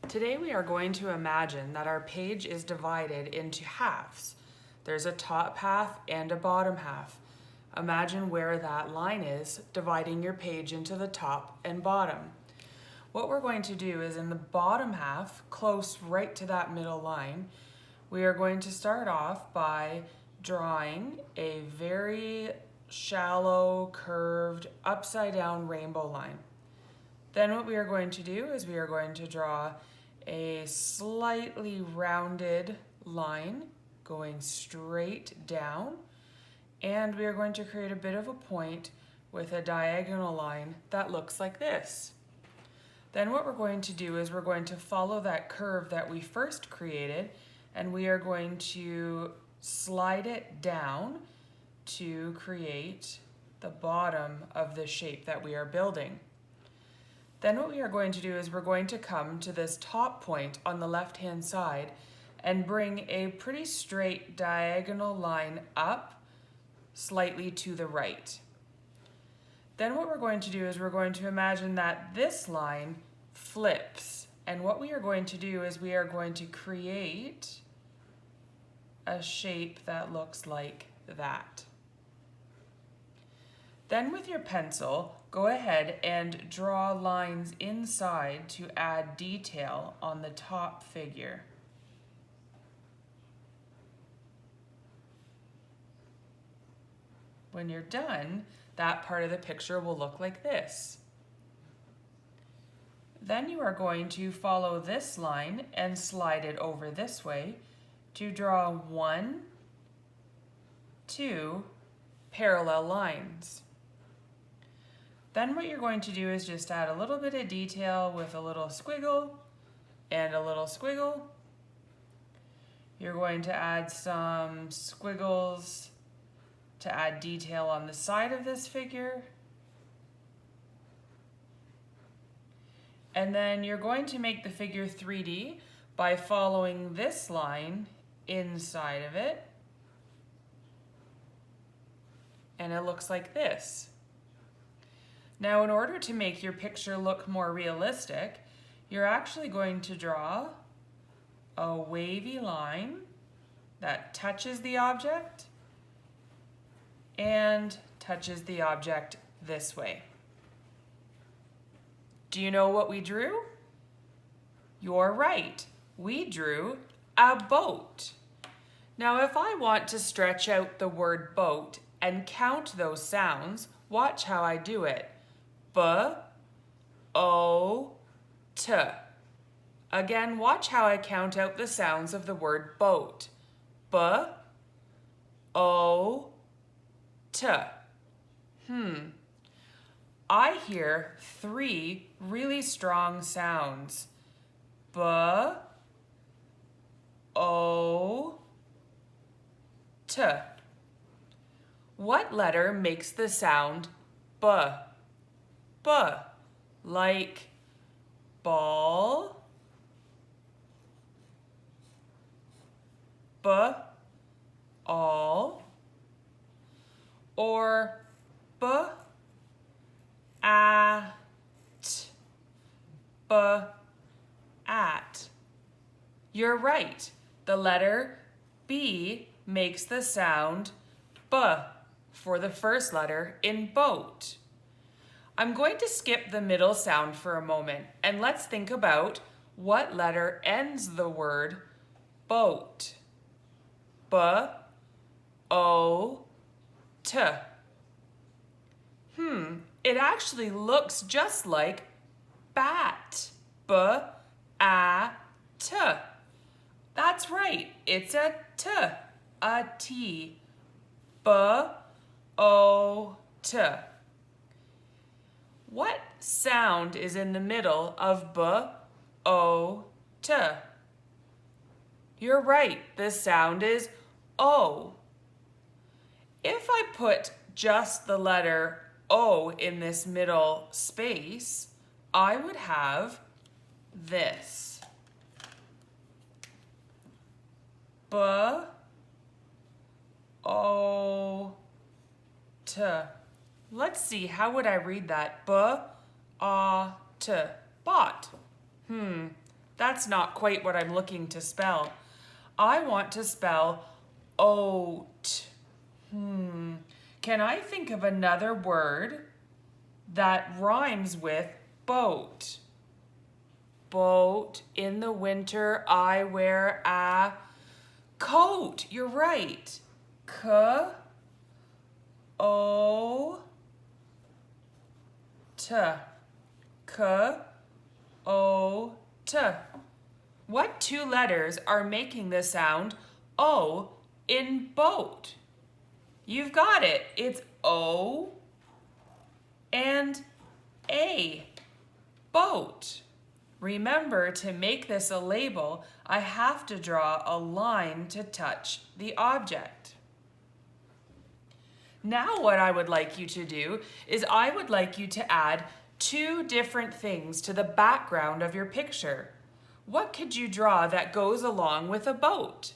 Today we are going to imagine that our page is divided into halves. There's a top half and a bottom half. Imagine where that line is, dividing your page into the top and bottom. What we're going to do is in the bottom half, close right to that middle line, we are going to start off by drawing a very shallow, curved, upside down rainbow line. Then what we are going to do is we are going to draw a slightly rounded line going straight down, and we are going to create a bit of a point with a diagonal line that looks like this. Then what we're going to do is we're going to follow that curve that we first created, and we are going to slide it down to create the bottom of the shape that we are building. Then what we are going to do is we're going to come to this top point on the left-hand side and bring a pretty straight diagonal line up slightly to the right. Then what we're going to do is we're going to imagine that this line flips. And what we are going to do is we are going to create a shape that looks like that. Then with your pencil, go ahead and draw lines inside to add detail on the top figure. When you're done, that part of the picture will look like this. Then you are going to follow this line and slide it over this way to draw 1, 2 parallel lines. Then what you're going to do is just add a little bit of detail with a little squiggle and a little squiggle. You're going to add some squiggles to add detail on the side of this figure. And then you're going to make the figure 3D by following this line inside of it. And it looks like this. Now, in order to make your picture look more realistic, you're actually going to draw a wavy line that touches the object and touches the object this way. Do you know what we drew? You're right. We drew a boat. Now, if I want to stretch out the word boat and count those sounds, watch how I do it. B-O-T. Again, watch how I count out the sounds of the word boat. B-O-T. I hear 3 really strong sounds. B-O-T. What letter makes the sound B? B, like ball, all, or at, at. You're right. The letter B makes the sound B for the first letter in boat. I'm going to skip the middle sound for a moment, and let's think about what letter ends the word boat. B-O-T. It actually looks just like bat. B-A-T. That's right, it's a T, a T. B-O-T. What sound is in the middle of B-O-T? You're right, the sound is O. If I put just the letter O in this middle space, I would have this. B-O-T. Let's see, how would I read that? B-A-T. Bot. That's not quite what I'm looking to spell. I want to spell oat. Can I think of another word that rhymes with boat? Boat. In the winter, I wear a coat. You're right. K-O-T. K-O-T. What two letters are making the sound O in boat? You've got it. It's O and A. Boat. Remember, to make this a label, I have to draw a line to touch the object. Now what I would like you to do is I would like you to add two different things to the background of your picture. What could you draw that goes along with a boat?